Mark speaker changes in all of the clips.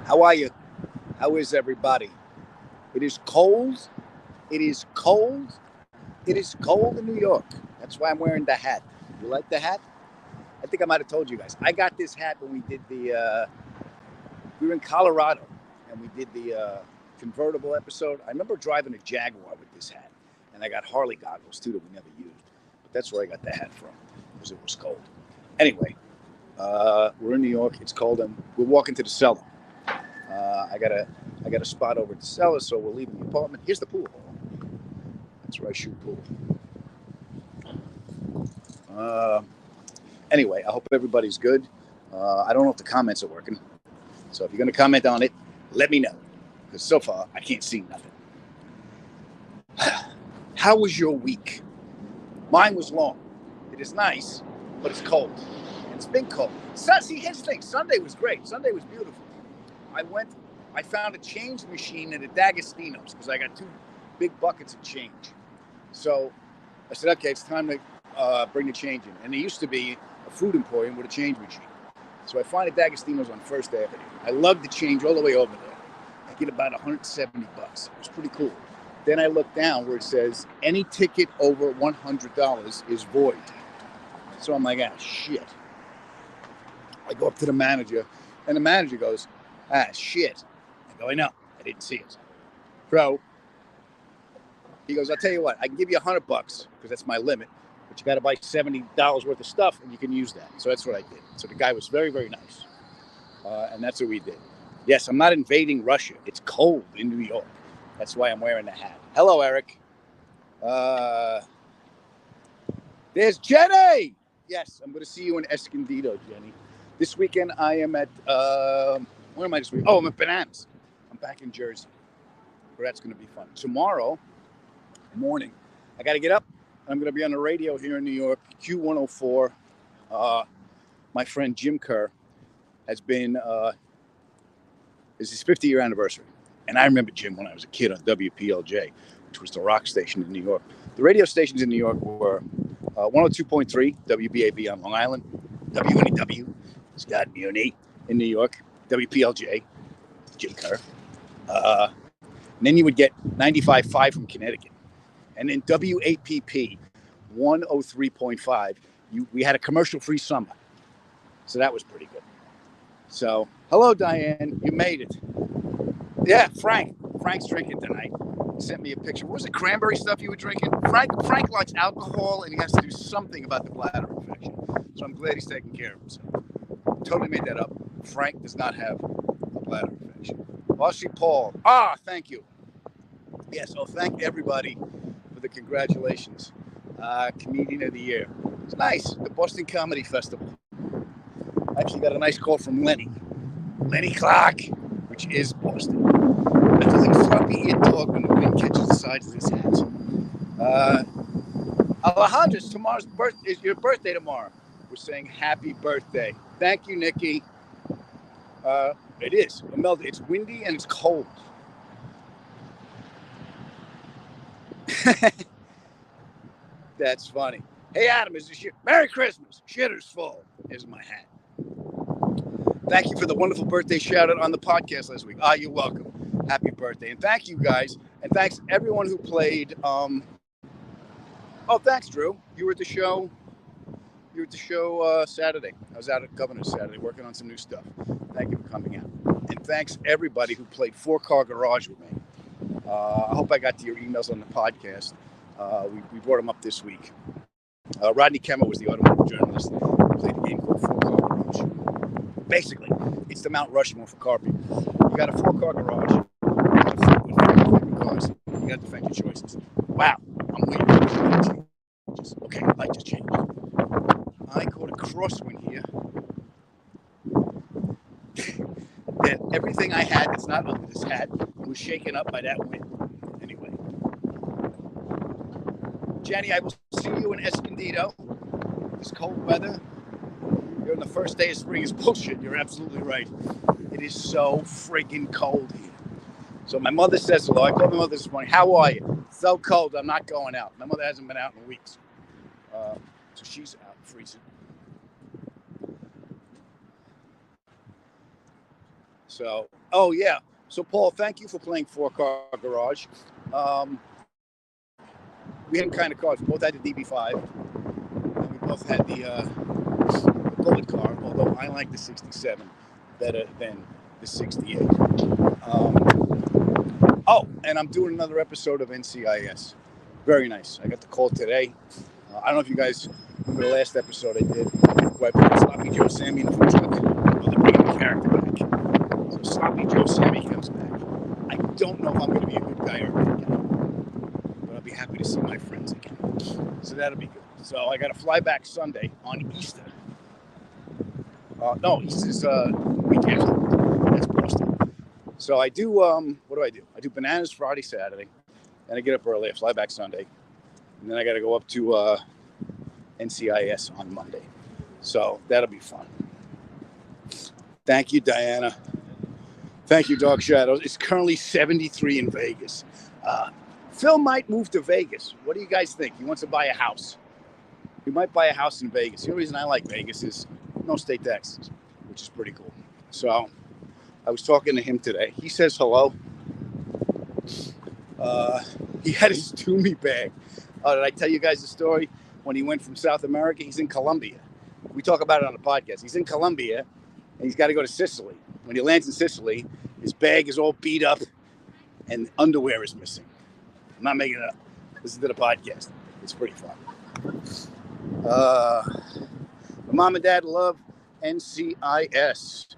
Speaker 1: How are you? How is everybody? It is cold. It is cold. It is cold in New York. That's why I'm wearing the hat. You like the hat? I think I might have told you guys. I got this hat when we did we were in Colorado and we did the convertible episode. I remember driving a Jaguar with this hat. And I got Harley goggles too that we never used. But that's where I got the hat from because it was cold. Anyway, we're in New York. It's cold and we're walking to the cellar. I got a spot over at the cellar, so we're leaving the apartment. Here's the pool hall. That's where I shoot pool. Anyway, I hope everybody's good. I don't know if the comments are working. So if you're going to comment on it, let me know. Because so far, I can't see nothing. How was your week? Mine was long. It is nice, but it's cold. And it's been cold. See, here's the thing. Sunday was great. Sunday was beautiful. I found a change machine at a D'Agostino's because I got 2 big buckets of change. So I said, okay, it's time to bring the change in. And there used to be a food emporium with a change machine. So I find a D'Agostino's on First Avenue. I lugged the change all the way over there. I get about $170. It was pretty cool. Then I look down where it says, any ticket over $100 is void. So I'm like, shit. I go up to the manager, and the manager goes, shit. I go, I know. I didn't see it. So he goes, I'll tell you what. I can give you $100 because that's my limit. But you got to buy $70 worth of stuff, and you can use that. So that's what I did. So the guy was very, very nice. And that's what we did. Yes, I'm not invading Russia. It's cold in New York. That's why I'm wearing the hat. Hello, Eric. There's Jenny. Yes, I'm going to see you in Escondido, Jenny. This weekend, I am at, where am I this week? Oh, I'm at Bananas. I'm back in Jersey. Where that's going to be fun. Tomorrow morning, I got to get up. I'm going to be on the radio here in New York, Q104. My friend Jim Kerr has been, it's his 50-year anniversary. And I remember Jim when I was a kid on WPLJ, which was the rock station in New York. The radio stations in New York were 102.3 WBAB on Long Island, WNEW, Scott Muni in New York, WPLJ, Jim Kerr. And then you would get 95.5 from Connecticut. And then WAPP 103.5, we had a commercial-free summer. So that was pretty good. So, hello, Diane. You made it. Yeah, Frank's drinking tonight. He sent me a picture. What was it, cranberry stuff you were drinking? Frank likes alcohol, and he has to do something about the bladder infection. So I'm glad he's taking care of himself. Totally made that up. Frank does not have a bladder infection. Ossie Paul. Thank you. Yes, thank everybody for the congratulations. Comedian of the Year. It's nice. The Boston Comedy Festival. I actually got a nice call from Lenny Clark, which is Boston. That does like floppy ear talk when the wind catches the sides of his hat. Alejandro's is your birthday tomorrow. We're saying happy birthday. Thank you, Nikki. It is. Imelda, it's windy and it's cold. That's funny. Hey, Adam, is this Merry Christmas. Shitter's full. Here's my hat. Thank you for the wonderful birthday shout out on the podcast last week. You're welcome. Happy birthday. And thank you guys. And thanks everyone who played. Thanks, Drew. You were at the show. Saturday. I was out at Governor's Saturday working on some new stuff. Thank you for coming out. And thanks everybody who played 4-Car Garage with me. I hope I got to your emails on the podcast. We brought them up this week. Rodney Kemmer was the automotive journalist who played a game called 4-Car Garage. Basically, it's the Mount Rushmore for car people. You got a 4-car garage. You got a flip with 4 different cars. You got to defend your choices. Wow, I'm waiting. Okay, light just changed. I caught a crosswind here. That everything I had that's not under this hat was shaken up by that wind. Anyway. Jenny, I will see you in Escondido. This cold weather. You're on the first day of spring is bullshit. You're absolutely right. It is so friggin' cold here. So my mother says hello. I called my mother this morning. How are you? So cold. I'm not going out. My mother hasn't been out in weeks. So she's out freezing. So, oh yeah. So Paul, thank you for playing Four Car Garage. We had kind of cars. We both had the DB5, and we both had the bullet car. Although I like the '67 better than the '68. Oh, and I'm doing another episode of NCIS. Very nice. I got the call today. I don't know if you guys remember the last episode I did where I put Sloppy Joe Sammy in the food truck. Well, they're bringing the character back. So Sloppy Joe Sammy comes back. I don't know if I'm going to be a good guy or a bad guy, but I'll be happy to see my friends again. So that'll be good. So I got to fly back Sunday on Easter. No, Easter's week after. That's Boston. So I do, what do? I do bananas Friday, Saturday, and I get up early. I fly back Sunday, and then I got to go up to NCIS on Monday. So that'll be fun. Thank you, Diana. Thank you, Dark Shadows. It's currently 73 in Vegas. Phil might move to Vegas. What do you guys think? He wants to buy a house. He might buy a house in Vegas. The only reason I like Vegas is no state taxes, which is pretty cool. So I was talking to him today. He says hello. He had his Toomey bag. Did I tell you guys the story? When he went from South America, he's in Colombia. We talk about it on the podcast. He's in Colombia, and he's got to go to Sicily. When he lands in Sicily, his bag is all beat up, and underwear is missing. I'm not making it up. Listen to the podcast. It's pretty fun. My mom and dad love NCIS.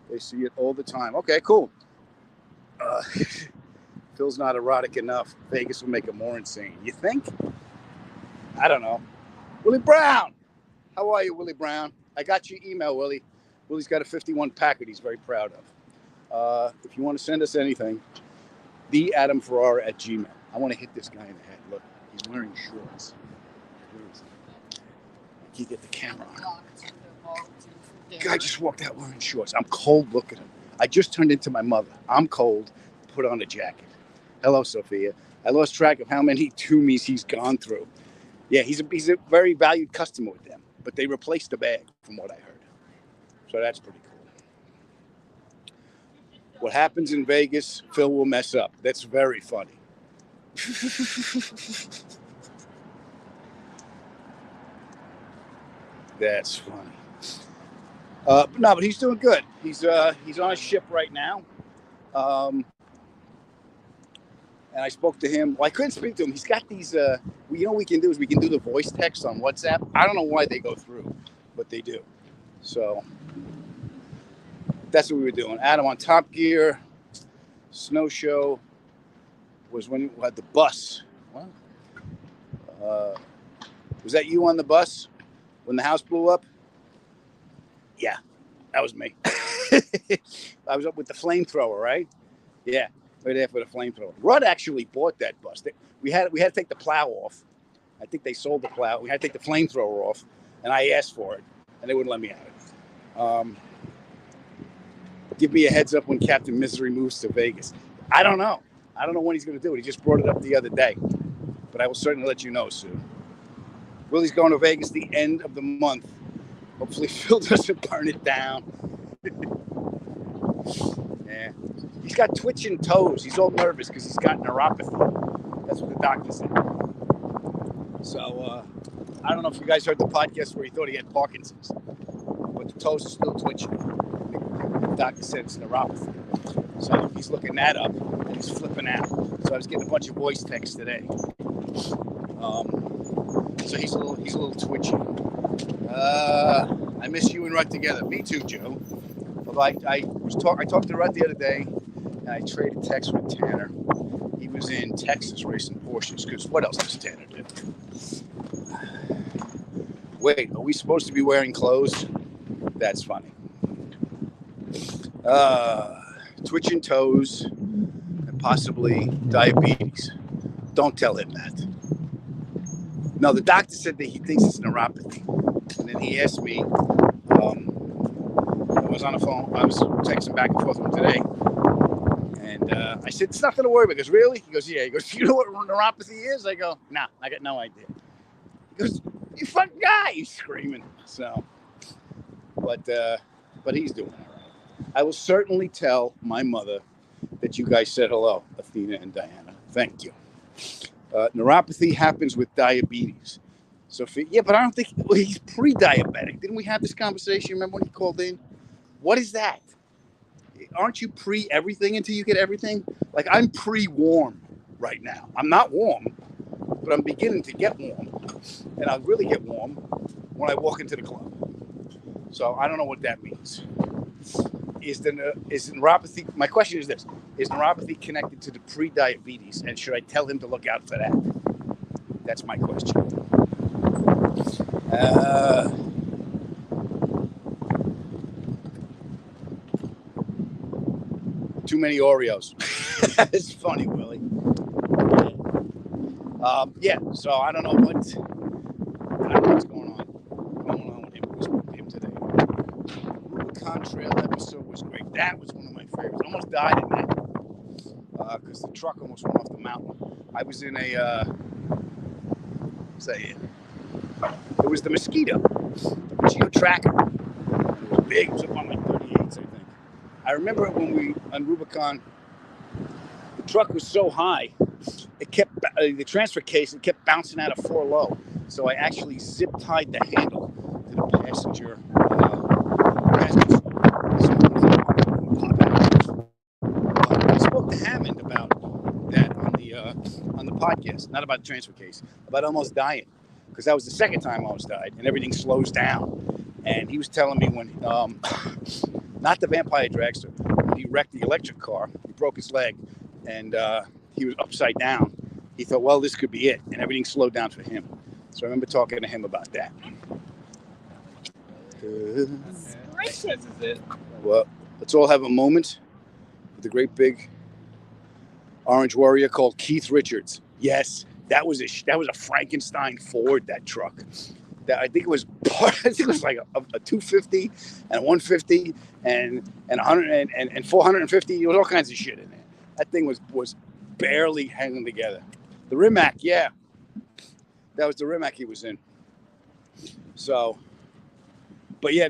Speaker 1: They see it all the time. Okay, cool. Phil's not erotic enough. Vegas will make him more insane. You think? I don't know. Willie Brown. How are you, Willie Brown? I got your email, Willie. Willie's got a 51 Packard he's very proud of. If you want to send us anything, theadamferrara@gmail. I want to hit this guy in the head. Look, he's wearing shorts. Where is he? I can't get the camera on him. Guy just walked out wearing shorts. I'm cold. Look at him. I just turned into my mother. I'm cold. Put on a jacket. Hello, Sophia. I lost track of how many Toomeys he's gone through. Yeah, he's a very valued customer with them, but they replaced the bag, from what I heard. So that's pretty cool. What happens in Vegas, Phil will mess up. That's very funny. That's funny. But he's doing good. He's on a ship right now. And I spoke to him. Well, I couldn't speak to him. He's got these, what we can do is we can do the voice text on WhatsApp. I don't know why they go through, but they do. So that's what we were doing. Adam on Top Gear. Snow Show was when we had the bus. What? Was that you on the bus when the house blew up? Yeah, that was me. I was up with the flamethrower, right? Yeah. Right there for the flamethrower. Rudd actually bought that bus. We had to take the plow off. I think they sold the plow. We had to take the flamethrower off, and I asked for it, and they wouldn't let me have it. Give me a heads up when Captain Misery moves to Vegas. I don't know. I don't know when he's going to do it. He just brought it up the other day, but I will certainly let you know soon. Willie's going to Vegas the end of the month. Hopefully Phil doesn't burn it down. Yeah. He's got twitching toes. He's all nervous because he's got neuropathy. That's what the doctor said. So, I don't know if you guys heard the podcast where he thought he had Parkinson's, but the toes are still twitching. The doctor said it's neuropathy. So he's looking that up and he's flipping out. So I was getting a bunch of voice texts today. So he's a little twitchy. I miss you and Rudd together. Me too, Joe. I talked to Rudd the other day, and I traded texts with Tanner. He was in Texas racing Porsches, because what else does Tanner do? Wait, are we supposed to be wearing clothes? That's funny. Twitching toes and possibly diabetes. Don't tell him that. No, the doctor said that he thinks it's neuropathy. And then he asked me, I was on the phone. I was texting back and forth with him today. And I said, it's nothing to worry about. He goes, really? He goes, yeah. He goes, you know what neuropathy is? I go, nah, I got no idea. He goes, you fucking guy. He's screaming. So, but he's doing all right. I will certainly tell my mother that you guys said hello, Athena and Diana. Thank you. Neuropathy happens with diabetes. So, but I don't think he's pre-diabetic. Didn't we have this conversation? Remember when he called in? What is that? Aren't you pre-everything until you get everything? Like, I'm pre-warm right now. I'm not warm, but I'm beginning to get warm. And I'll really get warm when I walk into the club. So I don't know what that means. Is neuropathy, my question is this, is neuropathy connected to the pre-diabetes, and should I tell him to look out for that? That's my question. Too many Oreos. It's funny, Willie. So I don't know what's going on with him today. The Contrail episode was great. That was one of my favorites. I almost died in that because the truck almost went off the mountain. I was in it was the Mosquito Tracker. It was big. It was up on like 38s, I think. I remember when we on Rubicon, the truck was so high, it kept the transfer case. It kept bouncing out of 4 low. So I actually zip tied the handle to the passenger. I spoke to Hammond about that on the podcast, not about the transfer case, about almost dying, because that was the second time I almost died, and everything slows down. And he was telling me when, not the Vampire Dragster, when he wrecked the electric car, he broke his leg, and he was upside down. He thought, well, this could be it, and everything slowed down for him. So I remember talking to him about that.
Speaker 2: This is it.
Speaker 1: Well, let's all have a moment with the great big orange warrior called Keith Richards. Yes, that was a Frankenstein Ford, that truck. That I think it was like a 250 and a 150 and 100 and 450. There was all kinds of shit in there. That thing was barely hanging together. The Rimac, yeah, that was the Rimac he was in. So, but yeah,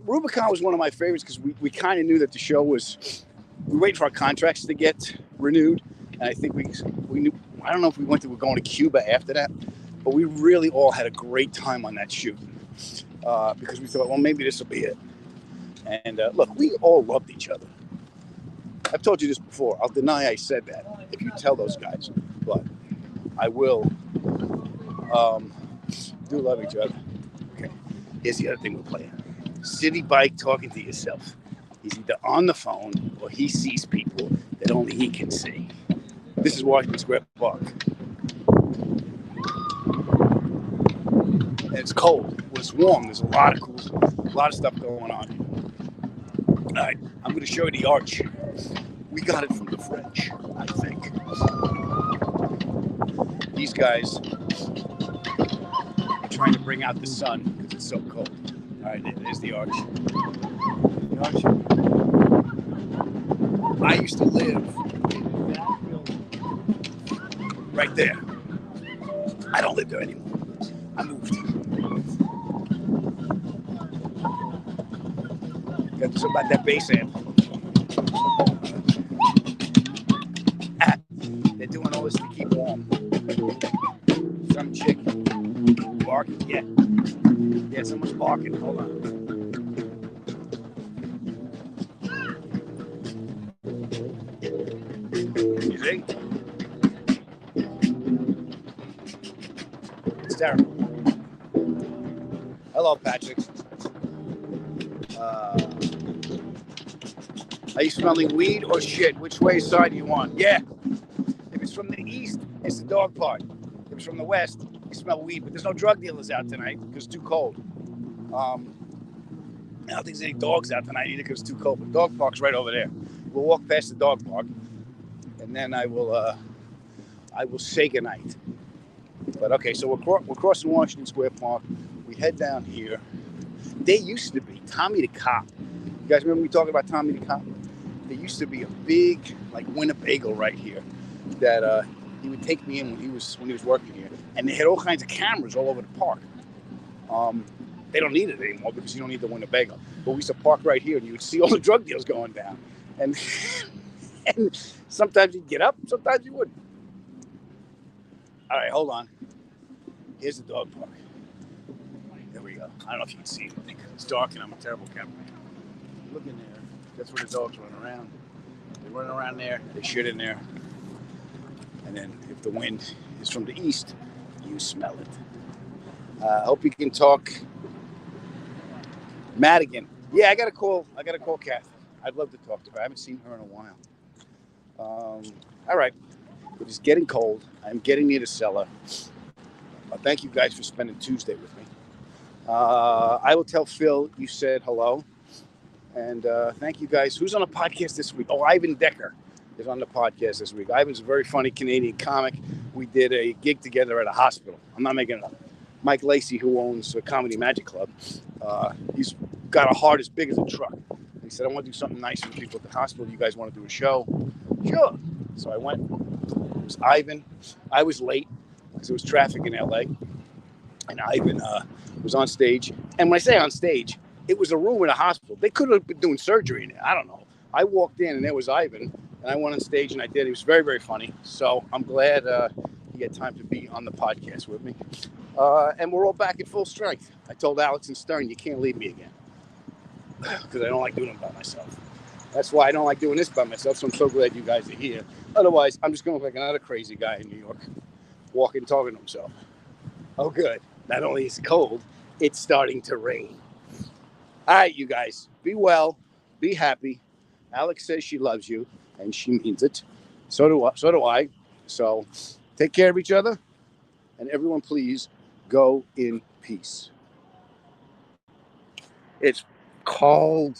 Speaker 1: Rubicon was one of my favorites because we kind of knew that the show was. We waited for our contracts to get renewed, and I think we knew. I don't know if we were going to Cuba after that, but we really all had a great time on that shoot because we thought, well, maybe this will be it. And look, we all loved each other. I've told you this before. I'll deny I said that if you tell those guys, but I will. Do love each other. Okay. Here's the other thing we're playing. City Bike talking to yourself. He's either on the phone or he sees people that only he can see. This is Washington Square Park. And it's cold. Well, it's warm. There's a lot of stuff going on. All right, I'm going to show you the arch. We got it from the French, I think. These guys are trying to bring out the sun because it's so cold. All right, there's the arch. The arch. I used to live in that building right there. I don't live there anymore. I moved. Got something about that bass amp. They're doing all this to keep warm. Some chick barking. Yeah, someone's barking. Hold on. You see? It's terrible. Hello, Patrick. Are you smelling weed or shit? Which way side do you want? Yeah. If it's from the east, it's the dog part. If it's from the west, you smell weed. But there's no drug dealers out tonight because it's too cold. I don't think there's any dogs out tonight either because it's too cold. But the dog park's right over there. We'll walk past the dog park, and then I will say goodnight. But okay, so we're crossing Washington Square Park. We head down here. There used to be Tommy the Cop. You guys remember me talking about Tommy the Cop? There used to be a big, like, Winnebago right here that he would take me in when he was working here, and they had all kinds of cameras all over the park. They don't need it anymore because you don't need the Winnebago. But we used to park right here, and you would see all the drug deals going down. And and sometimes you'd get up, sometimes you wouldn't. All right, hold on. Here's the dog park. There we go. I don't know if you can see it. It's dark, and I'm a terrible cameraman. Look in there. That's where the dogs run around. They run around there. They shit in there. And then if the wind is from the east, you smell it. I hope you can talk. Madigan. Yeah, I gotta call Kathy. I'd love to talk to her. I haven't seen her in a while. All right. It is getting cold. I'm getting near the cellar. Thank you guys for spending Tuesday with me. I will tell Phil you said hello. And thank you guys. Who's on the podcast this week? Oh, Ivan Decker is on the podcast this week. Ivan's a very funny Canadian comic. We did a gig together at a hospital. I'm not making it up. Mike Lacey, who owns a Comedy Magic Club, he's got a heart as big as a truck. He said, I want to do something nice for people at the hospital. You guys want to do a show? Sure. So I went. It was Ivan. I was late because there was traffic in LA. And Ivan was on stage. And when I say on stage, it was a room in a hospital. They could have been doing surgery in it. I don't know. I walked in and there was Ivan. And I went on stage and I did. He was very, very funny. So I'm glad he had time to be on the podcast with me. And we're all back at full strength. I told Alex and Stern, you can't leave me again. Because I don't like doing it by myself. That's why I don't like doing this by myself. So I'm so glad you guys are here. Otherwise, I'm just going to look like another crazy guy in New York, walking, talking to himself. Oh, good. Not only is it cold, it's starting to rain. All right, you guys, be well, be happy. Alex says she loves you, and she means it. So do I. So take care of each other, and everyone, please go in peace. It's cold.